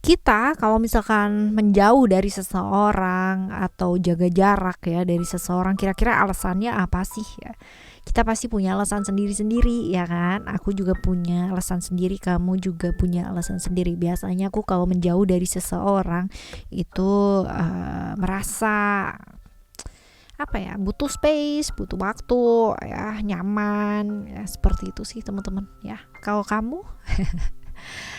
kita kalau misalkan menjauh dari seseorang atau jaga jarak ya dari seseorang, kira-kira alasannya apa sih ya? Kita pasti punya alasan sendiri-sendiri ya kan? Aku juga punya alasan sendiri, kamu juga punya alasan sendiri. Biasanya aku kalau menjauh dari seseorang itu merasa apa ya, butuh space, butuh waktu ya, nyaman ya, seperti itu sih teman-teman ya. Kalau kamu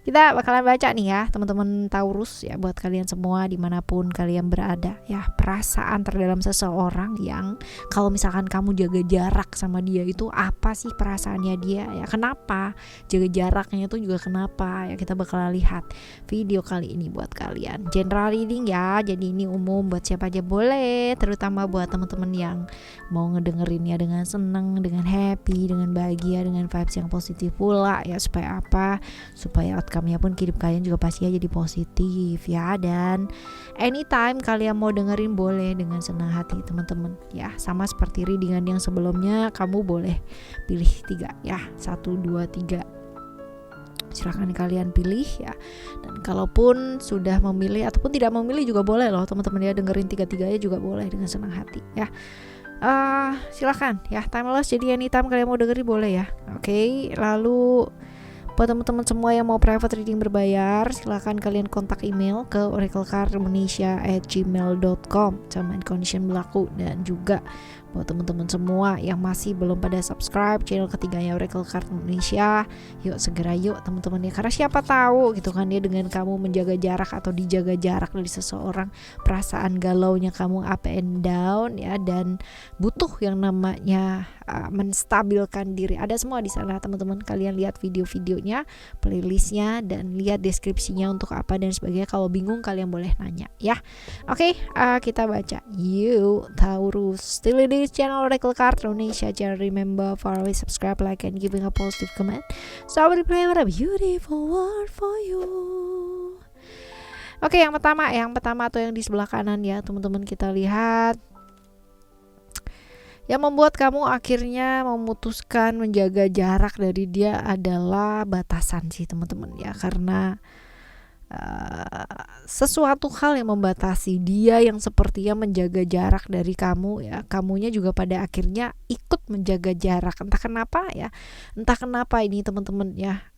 kita bakalan baca nih ya teman-teman Taurus ya, buat kalian semua dimanapun kalian berada ya, perasaan terdalam seseorang yang kalau misalkan kamu jaga jarak sama dia itu apa sih perasaannya dia ya, kenapa jaga jaraknya itu juga kenapa ya, kita bakalan lihat video kali ini buat kalian. General reading ya, jadi ini umum buat siapa aja boleh, terutama buat teman-teman yang mau ngedengerinnya dengan seneng, dengan happy, dengan bahagia, dengan vibes yang positif pula ya, supaya apa, supaya outcome-nya pun hidup kalian juga pasti jadi positif ya. Dan anytime kalian mau dengerin boleh dengan senang hati teman-teman ya, sama seperti readingan yang sebelumnya, kamu boleh pilih 3 ya, 1, 2, 3, silahkan kalian pilih ya. Dan kalaupun sudah memilih ataupun tidak memilih juga boleh loh teman-teman ya, dengerin 3-3 juga boleh dengan senang hati ya. Silahkan ya, timeless, jadi anytime kalian mau dengerin boleh ya. Oke, lalu buat teman-teman semua yang mau private reading berbayar, silahkan kalian kontak email ke oraclecardindonesia@gmail.com, term and condition berlaku. Dan juga buat teman-teman semua yang masih belum pada subscribe channel ketiganya Oracle Card Indonesia, yuk segera yuk teman-teman ya, karena siapa tahu gitu kan ya, dengan kamu menjaga jarak atau dijaga jarak dari seseorang, perasaan galaunya kamu up and down ya, dan butuh yang namanya menstabilkan diri. Ada semua di sana teman-teman, kalian lihat video-videonya, playlistnya, dan lihat deskripsinya untuk apa dan sebagainya. Kalau bingung kalian boleh nanya ya. Oke, kita baca yuk Taurus. Still in this channel Oracle Card Indonesia. Jangan remember for always subscribe, like, and giving a positive comment, so I will play a beautiful word for you. Oke, yang pertama atau yang di sebelah kanan ya teman-teman, kita lihat yang membuat kamu akhirnya memutuskan menjaga jarak dari dia adalah batasan sih teman-teman ya, karena sesuatu hal yang membatasi dia yang sepertinya menjaga jarak dari kamu ya, kamunya juga pada akhirnya ikut menjaga jarak, entah kenapa ya, entah kenapa ini teman-teman ya.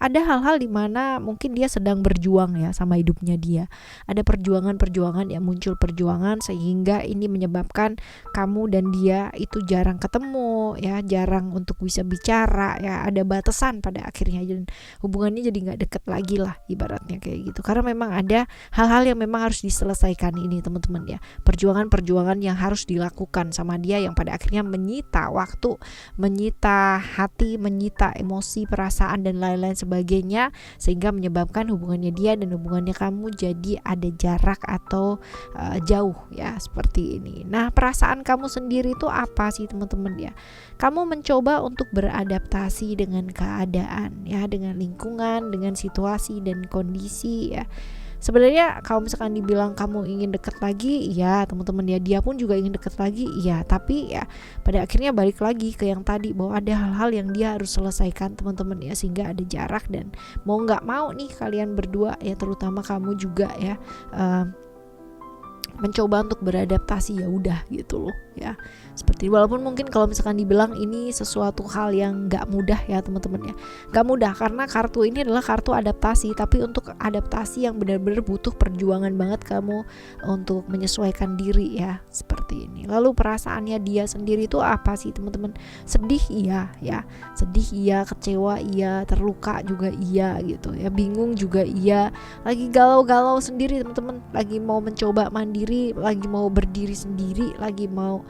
Ada hal-hal dimana mungkin dia sedang berjuang ya sama hidupnya dia, ada perjuangan ya, muncul perjuangan sehingga ini menyebabkan kamu dan dia itu jarang ketemu ya, jarang untuk bisa bicara ya, ada batasan pada akhirnya, dan hubungannya jadi nggak deket lagi lah ibaratnya kayak gitu, karena memang ada hal-hal yang memang harus diselesaikan ini teman-teman ya, perjuangan yang harus dilakukan sama dia yang pada akhirnya menyita waktu, menyita hati, menyita emosi, perasaan, dan lain-lain sebagainya, sehingga menyebabkan hubungannya dia dan hubungannya kamu jadi ada jarak atau jauh ya, seperti ini. Nah, perasaan kamu sendiri itu apa sih teman-teman ya? Kamu mencoba untuk beradaptasi dengan keadaan ya, dengan lingkungan, dengan situasi dan kondisi ya. Sebenarnya kalau misalkan dibilang kamu ingin dekat lagi, ya teman-teman ya, dia pun juga ingin dekat lagi, ya, tapi ya pada akhirnya balik lagi ke yang tadi, bahwa ada hal-hal yang dia harus selesaikan teman-teman ya, sehingga ada jarak. Dan mau nggak mau nih kalian berdua ya, terutama kamu juga ya, mencoba untuk beradaptasi, ya udah gitu loh ya, seperti walaupun mungkin kalau misalkan dibilang ini sesuatu hal yang nggak mudah ya teman-teman ya, nggak mudah karena kartu ini adalah kartu adaptasi, tapi untuk adaptasi yang benar-benar butuh perjuangan banget kamu untuk menyesuaikan diri ya, seperti ini. Lalu perasaannya dia sendiri itu apa sih teman-teman? Sedih iya ya, sedih iya, kecewa iya, terluka juga iya gitu ya, bingung juga iya, lagi galau-galau sendiri teman-teman, lagi mau mencoba mandiri, lagi mau berdiri sendiri, lagi mau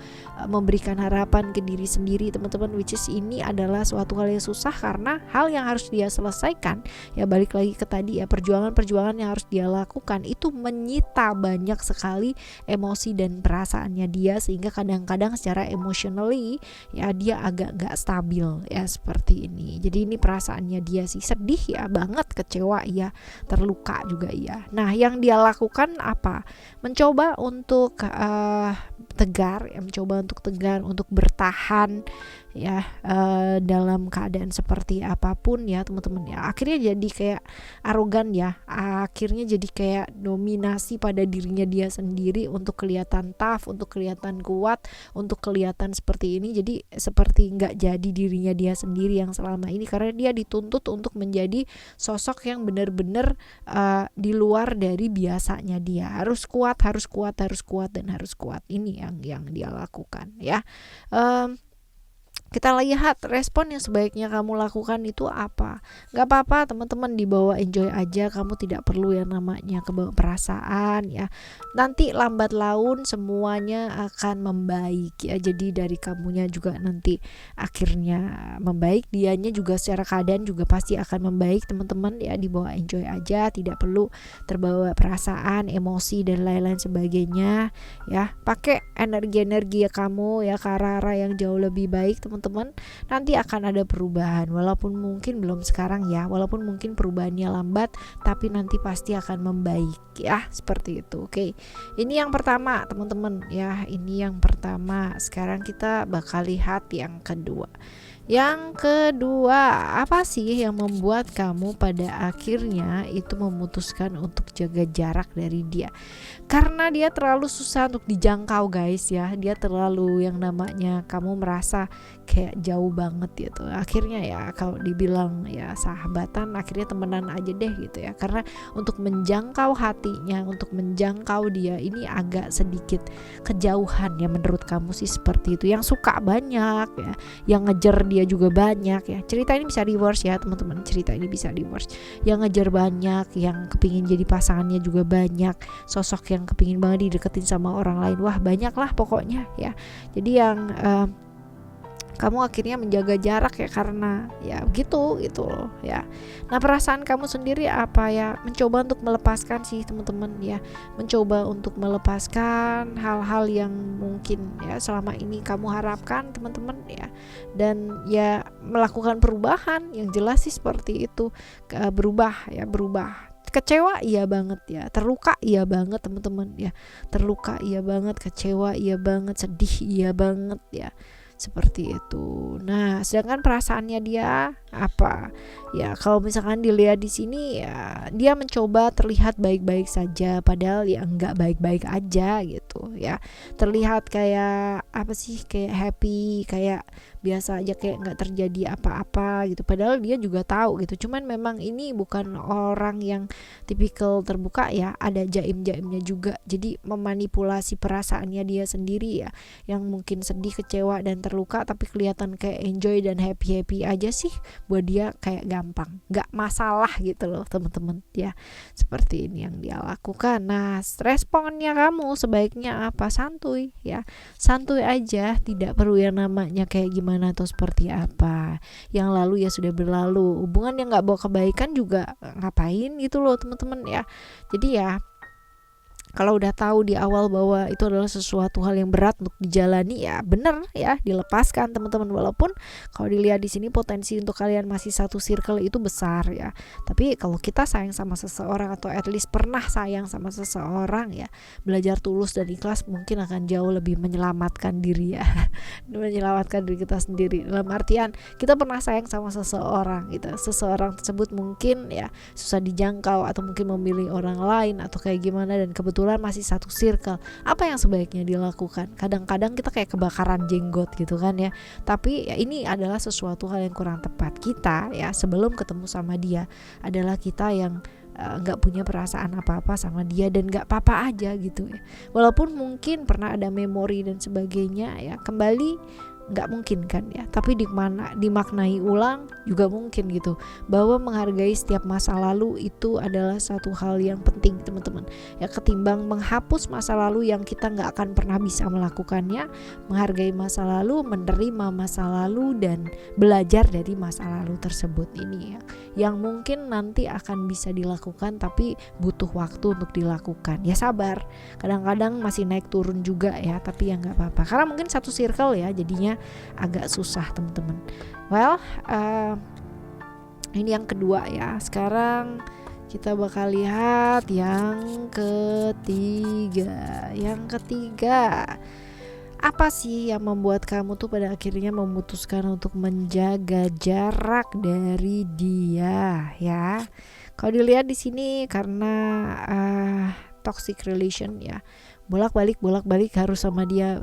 memberikan harapan ke diri sendiri teman-teman, which is ini adalah suatu hal yang susah karena hal yang harus dia selesaikan ya, balik lagi ke tadi ya, perjuangan yang harus dia lakukan itu menyita banyak sekali emosi dan perasaannya dia, sehingga kadang-kadang secara emotionally ya dia agak gak stabil ya, seperti ini. Jadi ini perasaannya dia sih, sedih ya banget, kecewa ya, terluka juga ya. Nah, yang dia lakukan apa? Mencoba untuk tegar ya, mencoba untuk tegar, untuk bertahan ya, dalam keadaan seperti apapun ya teman-teman ya, akhirnya jadi kayak arogan ya, akhirnya jadi kayak dominasi pada dirinya dia sendiri untuk kelihatan tough, untuk kelihatan kuat, untuk kelihatan seperti ini. Jadi seperti nggak jadi dirinya dia sendiri yang selama ini, karena dia dituntut untuk menjadi sosok yang benar-benar di luar dari biasanya. Dia harus kuat, harus kuat, harus kuat, dan harus kuat. Ini yang dia lakukan ya. Kita lihat respon yang sebaiknya kamu lakukan itu apa. Gak apa-apa teman-teman, dibawa enjoy aja, kamu tidak perlu yang namanya kebawa perasaan ya. Nanti lambat laun semuanya akan membaik ya, jadi dari kamunya juga nanti akhirnya membaik, dianya juga secara keadaan juga pasti akan membaik teman-teman ya. Dibawa enjoy aja, tidak perlu terbawa perasaan, emosi dan lain-lain sebagainya ya. Pakai energi-energi kamu ya ke arah-arah yang jauh lebih baik teman-teman. Nanti akan ada perubahan, walaupun mungkin belum sekarang ya, walaupun mungkin perubahannya lambat, tapi nanti pasti akan membaik ya, seperti itu. Oke, ini yang pertama teman-teman ya, ini yang pertama. Sekarang kita bakal lihat yang kedua. Yang kedua, apa sih yang membuat kamu pada akhirnya itu memutuskan untuk jaga jarak dari dia? Karena dia terlalu susah untuk dijangkau guys ya. Dia terlalu yang namanya kamu merasa kayak jauh banget gitu. Akhirnya ya kalau dibilang ya sahabatan, akhirnya temenan aja deh gitu ya. Karena untuk menjangkau hatinya, untuk menjangkau dia ini agak sedikit kejauhan ya, menurut kamu sih seperti itu. Yang suka banyak ya, yang ngejar dia juga banyak ya. Cerita ini bisa divorce ya teman-teman, cerita ini bisa divorce. Yang ngejar banyak, yang kepingin jadi pasangannya juga banyak, sosok yang kepingin banget dideketin sama orang lain, wah banyak lah pokoknya ya. Jadi yang kamu akhirnya menjaga jarak ya karena ya gitu loh ya. Nah perasaan kamu sendiri apa ya? Mencoba untuk melepaskan sih teman-teman ya, mencoba untuk melepaskan hal-hal yang mungkin ya selama ini kamu harapkan teman-teman ya, dan ya melakukan perubahan yang jelas sih seperti itu. Berubah ya, berubah. Kecewa iya banget ya, terluka iya banget teman-teman ya, terluka iya banget, kecewa iya banget, sedih iya banget ya, seperti itu. Nah, sedangkan perasaannya dia apa? Ya, kalau misalkan dilihat di sini ya, dia mencoba terlihat baik-baik saja, padahal ya enggak baik-baik aja gitu ya. Terlihat kayak apa sih? Kayak happy, kayak biasa aja, kayak enggak terjadi apa-apa gitu. Padahal dia juga tahu gitu. Cuman memang ini bukan orang yang tipikal terbuka ya, ada jaim-jaimnya juga. Jadi memanipulasi perasaannya dia sendiri ya, yang mungkin sedih, kecewa dan terluka, tapi kelihatan kayak enjoy dan happy aja sih, buat dia kayak gampang, nggak masalah gitu loh teman-teman ya. Seperti ini yang dia lakukan. Nah responnya kamu sebaiknya apa? Santuy ya, santuy aja, tidak perlu yang namanya kayak gimana atau seperti apa. Yang lalu ya sudah berlalu, hubungan yang nggak bawa kebaikan juga ngapain gitu loh teman-teman ya. Jadi ya kalau udah tahu di awal bahwa itu adalah sesuatu hal yang berat untuk dijalani, ya bener ya dilepaskan teman-teman. Walaupun kalau dilihat di sini potensi untuk kalian masih satu circle itu besar ya. Tapi kalau kita sayang sama seseorang atau at least pernah sayang sama seseorang ya, belajar tulus dan ikhlas mungkin akan jauh lebih menyelamatkan diri ya. Menyelamatkan diri kita sendiri. Dalam artian kita pernah sayang sama seseorang gitu. Seseorang tersebut mungkin ya susah dijangkau atau mungkin memilih orang lain atau kayak gimana, dan kebetulan masih satu circle. Apa yang sebaiknya dilakukan? Kadang-kadang kita kayak kebakaran jenggot gitu kan ya. Tapi ya ini adalah sesuatu hal yang kurang tepat. Kita ya sebelum ketemu sama dia adalah kita yang nggak punya perasaan apa-apa sama dia, dan nggak apa-apa aja gitu ya. Walaupun mungkin pernah ada memori dan sebagainya ya, kembali nggak mungkin kan ya, tapi dimaknai ulang juga mungkin gitu, bahwa menghargai setiap masa lalu itu adalah satu hal yang penting teman-teman ya, ketimbang menghapus masa lalu yang kita nggak akan pernah bisa melakukannya. Menghargai masa lalu, menerima masa lalu, dan belajar dari masa lalu tersebut ini ya, yang mungkin nanti akan bisa dilakukan tapi butuh waktu untuk dilakukan ya. Sabar, kadang-kadang masih naik turun juga ya, tapi ya nggak apa-apa karena mungkin satu circle ya, jadinya agak susah teman-teman. Well, ini yang kedua ya. Sekarang kita bakal lihat yang ketiga. Yang ketiga, Apa sih yang membuat kamu tuh pada akhirnya memutuskan untuk menjaga jarak dari dia ya? Kalau dilihat di sini karena toxic relation ya. Bolak-balik harus sama dia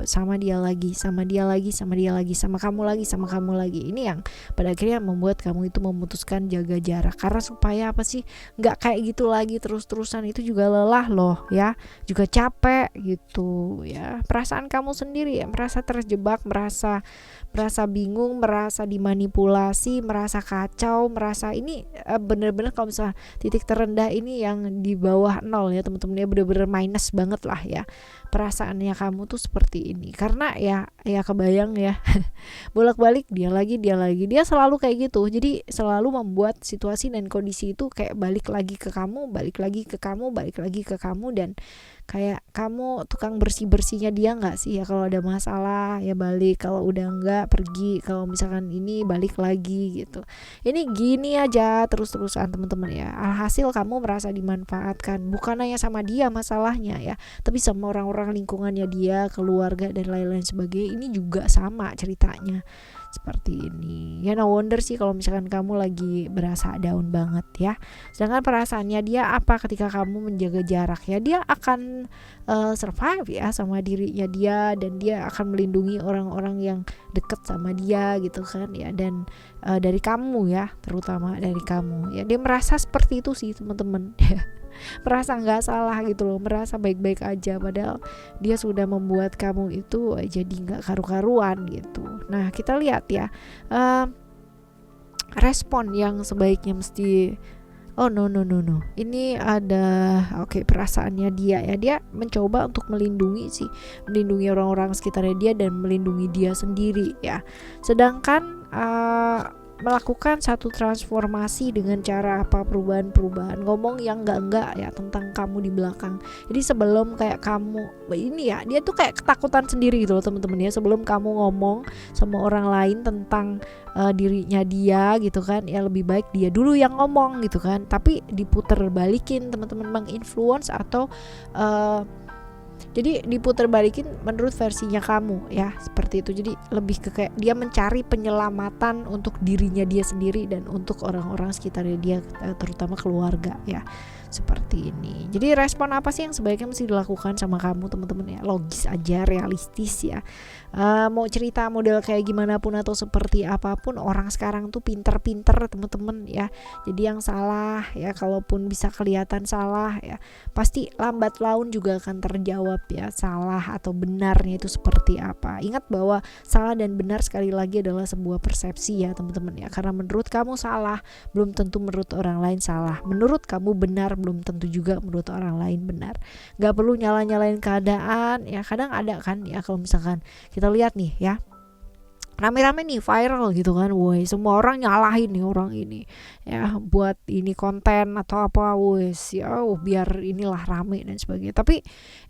lagi, sama dia lagi, sama dia lagi, sama kamu lagi, sama kamu lagi. Ini yang pada akhirnya membuat kamu itu memutuskan jaga jarak. Karena supaya apa sih? Nggak kayak gitu lagi terus-terusan, itu juga lelah loh ya, juga capek gitu ya. Perasaan kamu sendiri ya, merasa terjebak, merasa bingung, merasa dimanipulasi, merasa kacau, merasa ini bener-bener kalau misalnya titik terendah ini yang di bawah nol ya teman-teman ya, bener-bener minus banget lah ya perasaannya kamu tuh seperti ini. Karena ya kebayang ya bolak-balik dia lagi dia selalu kayak gitu, jadi selalu membuat situasi dan kondisi itu kayak balik lagi ke kamu, balik lagi ke kamu, balik lagi ke kamu. Dan kayak kamu tukang bersih-bersihnya dia nggak sih ya, kalau ada masalah ya balik, kalau udah enggak pergi, kalau misalkan ini balik lagi gitu. Ini gini aja terus-terusan teman-teman ya. Alhasil kamu merasa dimanfaatkan, bukan hanya sama dia masalahnya ya, tapi sama orang-orang lingkungannya dia, keluarga dan lain-lain sebagainya. Ini juga sama ceritanya seperti ini ya. No wonder sih kalau misalkan kamu lagi berasa down banget ya. Sedangkan perasaannya dia apa ketika kamu menjaga jarak ya, dia akan survive ya sama dirinya dia, dan dia akan melindungi orang-orang yang deket sama dia gitu kan ya. Dan dari kamu ya, terutama dari kamu ya, dia merasa seperti itu sih teman-teman ya. Merasa nggak salah gitu loh, merasa baik-baik aja, padahal dia sudah membuat kamu itu jadi nggak karu-karuan gitu. Nah kita lihat ya, respon yang sebaiknya mesti no, ini ada perasaannya dia ya, dia mencoba untuk melindungi orang-orang sekitarnya dia dan melindungi dia sendiri ya. Sedangkan melakukan satu transformasi dengan cara apa, perubahan ngomong yang enggak ya tentang kamu di belakang. Jadi sebelum kayak kamu ini ya, dia tuh kayak ketakutan sendiri gitu loh teman-teman ya, sebelum kamu ngomong sama orang lain tentang dirinya dia gitu kan ya, lebih baik dia dulu yang ngomong gitu kan, tapi diputer balikin teman-teman, menginfluence atau jadi diputar balikin menurut versinya kamu ya, seperti itu. Jadi lebih ke kayak dia mencari penyelamatan untuk dirinya dia sendiri dan untuk orang-orang sekitarnya dia, terutama keluarga ya, seperti ini. Jadi respon apa sih yang sebaiknya mesti dilakukan sama kamu teman-teman ya? Logis aja, realistis ya. Mau cerita model kayak gimana pun atau seperti apapun, orang sekarang tuh pinter-pinter teman-teman ya. Jadi yang salah ya, kalaupun bisa kelihatan salah ya, pasti lambat laun juga akan terjawab ya, salah atau benarnya itu seperti apa. Ingat bahwa salah dan benar sekali lagi adalah sebuah persepsi ya teman-teman ya. Karena menurut kamu salah belum tentu menurut orang lain salah, menurut kamu benar belum tentu juga menurut orang lain benar. Gak perlu nyalain keadaan ya. Kadang ada kan ya, kalau misalkan kita lihat nih ya, rame-rame nih viral gitu kan, woi semua orang nyalahin nih orang ini ya, buat ini konten atau apa, wes ya biar inilah rame dan sebagainya. Tapi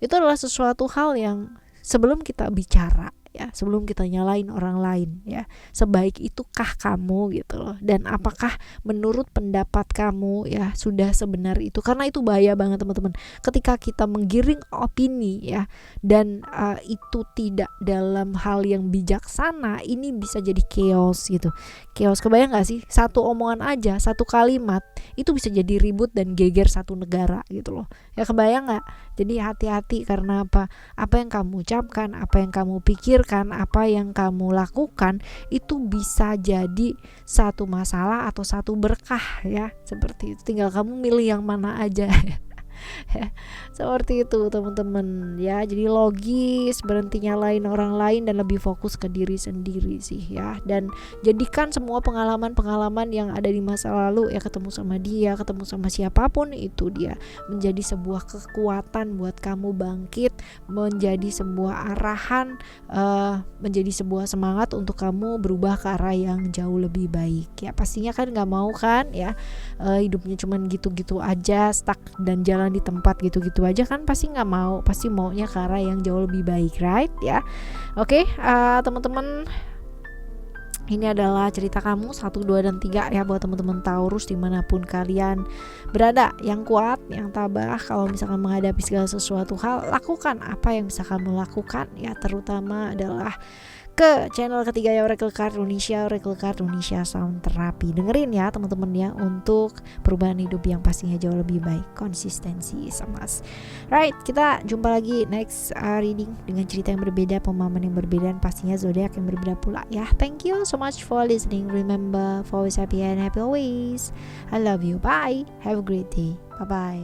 itu adalah sesuatu hal yang sebelum kita bicara ya, sebelum kita nyalain orang lain ya, sebaik itukah kamu gitu loh, dan apakah menurut pendapat kamu ya sudah sebenar itu. Karena itu bahaya banget teman-teman, ketika kita menggiring opini ya, dan itu tidak dalam hal yang bijaksana, ini bisa jadi chaos gitu. Chaos, kebayang gak sih, satu omongan aja, satu kalimat itu bisa jadi ribut dan geger satu negara gitu loh ya, kebayang gak? Jadi hati-hati, karena apa yang kamu ucapkan, apa yang kamu pikirkan, apa yang kamu lakukan itu bisa jadi satu masalah atau satu berkah ya, seperti itu. Tinggal kamu milih yang mana aja seperti itu teman-teman ya. Jadi logis, berhenti nyalain orang lain dan lebih fokus ke diri sendiri sih ya. Dan jadikan semua pengalaman yang ada di masa lalu ya, ketemu sama dia, ketemu sama siapapun itu, dia menjadi sebuah kekuatan buat kamu bangkit, menjadi sebuah arahan, menjadi sebuah semangat untuk kamu berubah ke arah yang jauh lebih baik ya. Pastinya kan gak mau kan ya, hidupnya cuman gitu-gitu aja, stuck dan jalan di tempat gitu-gitu aja kan, pasti nggak mau, pasti maunya ke arah yang jauh lebih baik, right ya. Oke, teman-teman, Ini adalah cerita kamu 1, 2, dan 3 ya, buat teman-teman Taurus dimanapun kalian berada. Yang kuat, yang tabah kalau misalkan menghadapi segala sesuatu hal. Lakukan apa yang bisa kamu lakukan ya, terutama adalah ke channel ketiga ya, Oracle Card Indonesia Sound Therapy. Dengerin ya teman-teman ya, untuk perubahan hidup yang pastinya jauh lebih baik. Konsistensi sama. Right, kita jumpa lagi next reading dengan cerita yang berbeda, pemahaman yang berbeda, dan pastinya zodiak yang berbeda pula ya. Thank you so much for listening. Remember, for always happy and happy always. I love you. Bye. Have a great day. Bye bye.